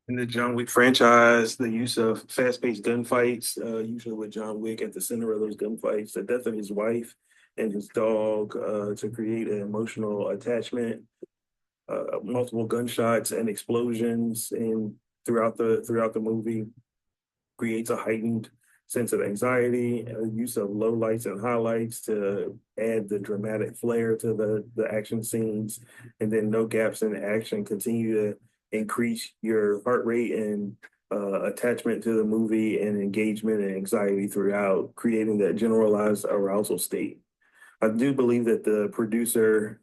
In the John Wick franchise, the use of fast-paced gunfights, usually with John Wick at the center of those gunfights, the death of his wife and his dog to create an emotional attachment, multiple gunshots and explosions in throughout the movie creates a heightened sense of anxiety, use of low lights and highlights to add the dramatic flair to the action scenes, and then no gaps in action continue to increase your heart rate and attachment to the movie and engagement and anxiety throughout, creating that generalized arousal state. I do believe that the producer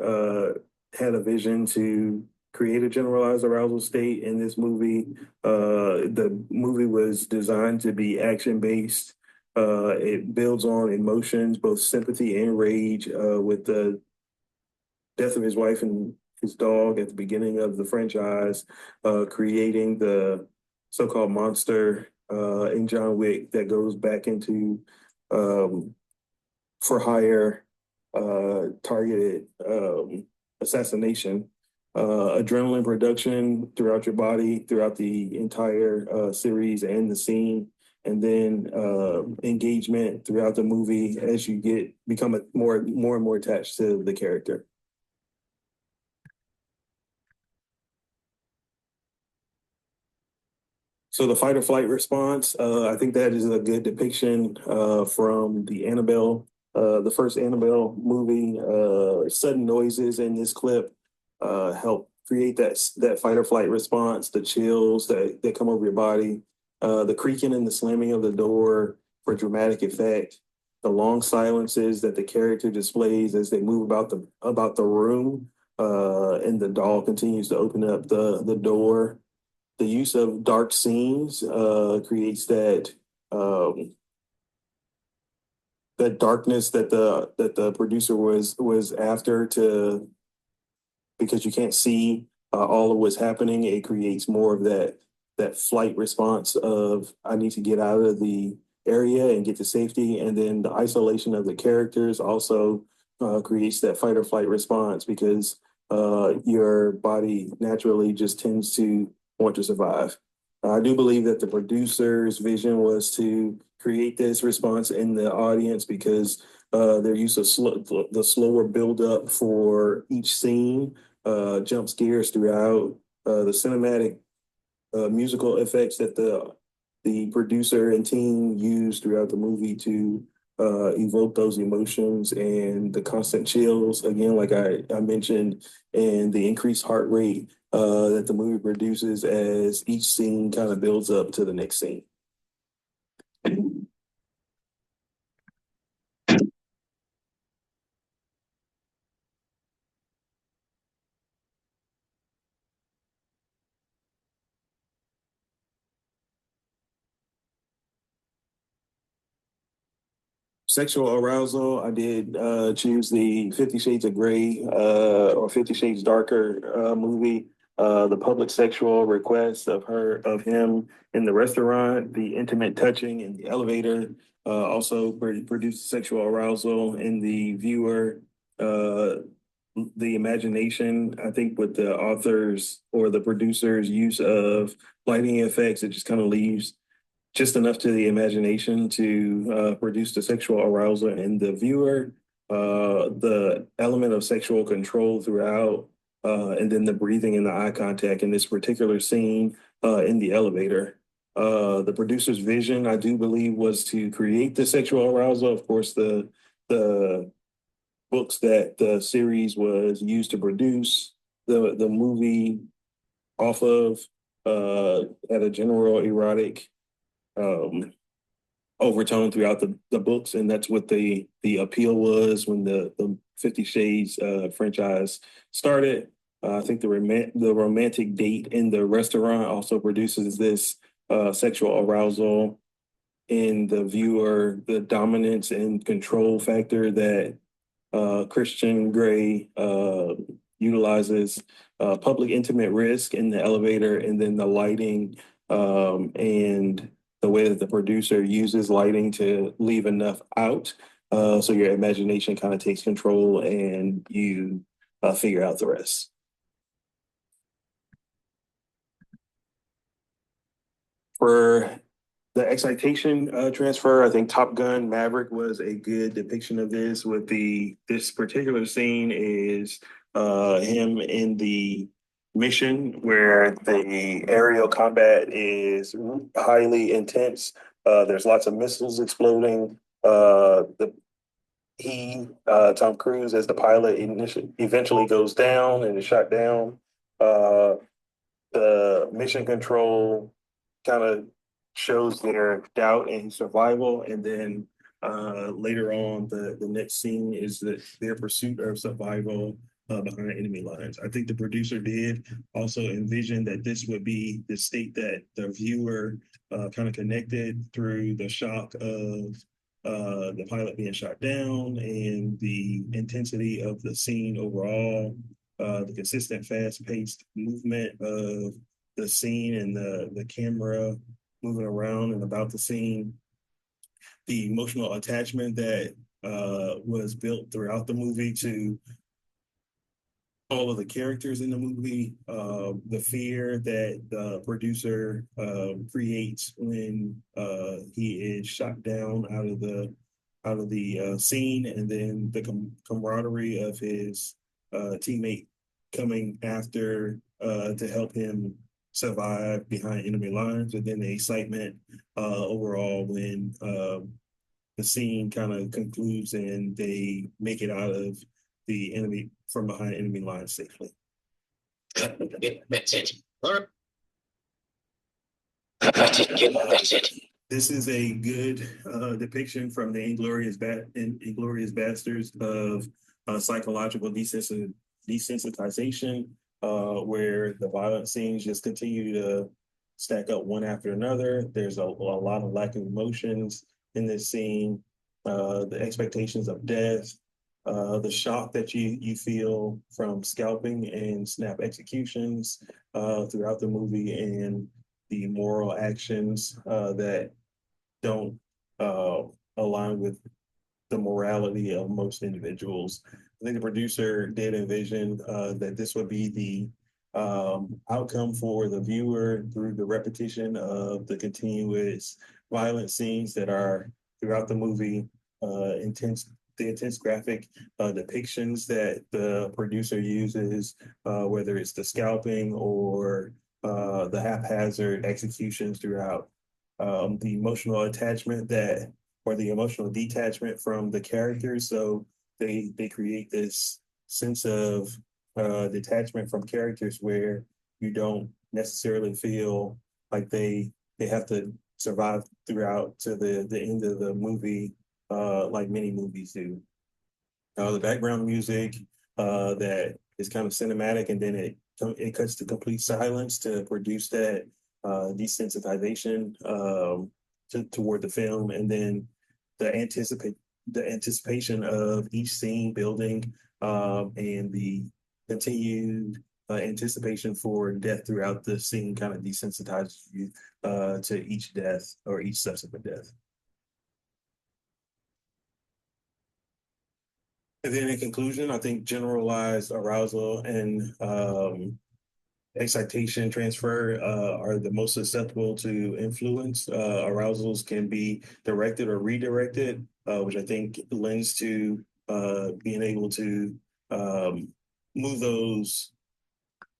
had a vision to create a generalized arousal state in this movie. The movie was designed to be action based. It builds on emotions, both sympathy and rage, with the death of his wife and his dog at the beginning of the franchise, creating the so-called monster in John Wick that goes back into um, for hire targeted assassination, adrenaline production throughout your body, throughout the entire series and the scene, and then engagement throughout the movie as you become more and more attached to the character. So the fight or flight response, I think that is a good depiction from the first Annabelle movie. Sudden noises in this clip help create that fight or flight response, the chills that come over your body, the creaking and the slamming of the door for dramatic effect, the long silences that the character displays as they move about the room, and the doll continues to open up the door. The use of dark scenes creates that darkness that the producer was after, to because you can't see all of what's happening. It creates more of that flight response of I need to get out of the area and get to safety, and then the isolation of the characters also creates that fight or flight response because your body naturally just tends to want to survive. I do believe that the producer's vision was to create this response in the audience because their use of the slower build up for each scene, jump scares throughout, the cinematic musical effects that the producer and team used throughout the movie to evoke those emotions, and the constant chills again, like I mentioned, and the increased heart rate that the movie produces as each scene kind of builds up to the next scene. Sexual arousal, I did choose the 50 Shades of Grey or 50 Shades Darker movie. The public sexual request of him in the restaurant, the intimate touching in the elevator, also produced sexual arousal in the viewer. Uh, the imagination, I think, with the authors or the producers' use of lighting effects, it just kind of leaves just enough to the imagination to produce the sexual arousal in the viewer, the element of sexual control throughout, and then the breathing and the eye contact in this particular scene in the elevator. The producer's vision, I do believe, was to create the sexual arousal. Of course, the books that the series was used to produce the movie off of had a general erotic um, overtone throughout the books, and that's what the appeal was when the 50 Shades franchise started. I think the romantic date in the restaurant also produces this sexual arousal in the viewer, the dominance and control factor that Christian Grey utilizes, public intimate risk in the elevator, and then the lighting and the way that the producer uses lighting to leave enough out so your imagination kind of takes control and you figure out the rest. For the excitation transfer, I think Top Gun Maverick was a good depiction of this. With the this particular scene is him in the mission where the aerial combat is highly intense. There's lots of missiles exploding. The Tom Cruise as the pilot initially eventually goes down and is shot down. Uh, the mission control kind of shows their doubt and survival, and then later on, the next scene is their pursuit of survival behind enemy lines. I think the producer did also envision that this would be the state that the viewer kind of connected through the shock of the pilot being shot down and the intensity of the scene overall, the consistent fast-paced movement of the scene and the camera moving around and about the scene, the emotional attachment that was built throughout the movie to all of the characters in the movie, the fear that the producer creates when he is shot down out of the scene, and then the camaraderie of his teammate coming after to help him survive behind enemy lines, and then the excitement overall when the scene kind of concludes and they make it out of the enemy from behind enemy lines safely. This is a good depiction from the Inglorious Bastards of psychological desensitization, where the violent scenes just continue to stack up one after another. There's a lot of lack of emotions in this scene, the expectations of death, the shock that you feel from scalping and snap executions throughout the movie, and the moral actions that don't uh, align with the morality of most individuals. I think the producer did envision that this would be the outcome for the viewer through the repetition of the continuous violent scenes that are throughout the movie, the intense graphic depictions that the producer uses, whether it's the scalping or the haphazard executions throughout, the emotional attachment that or the emotional detachment from the characters. So they create this sense of detachment from characters where you don't necessarily feel like they have to survive throughout to the end of the movie, like many movies do. The background music that is kind of cinematic, and then it cuts to complete silence to produce that desensitization toward the film, and then the anticipation of each scene building, and the continued anticipation for death throughout the scene kind of desensitizes you to each death or each subsequent death. And then in conclusion, I think generalized arousal and excitation transfer are the most susceptible to influence. Arousals can be directed or redirected, which I think lends to being able to um, move those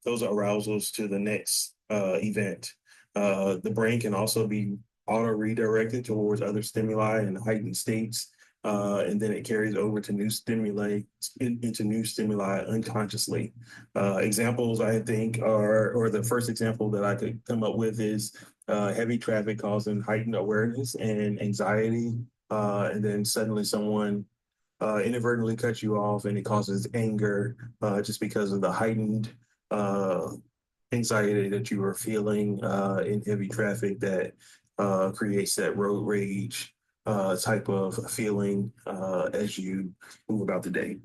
arousals to the next event. The brain can also be auto redirected towards other stimuli and heightened states. And then it carries over to new stimuli into new stimuli unconsciously. Examples I think are, or the first example that I could come up with is heavy traffic causing heightened awareness and anxiety. And then suddenly someone inadvertently cuts you off and it causes anger just because of the heightened uh, anxiety that you are feeling in heavy traffic that creates that road rage type of feeling as you move about the day.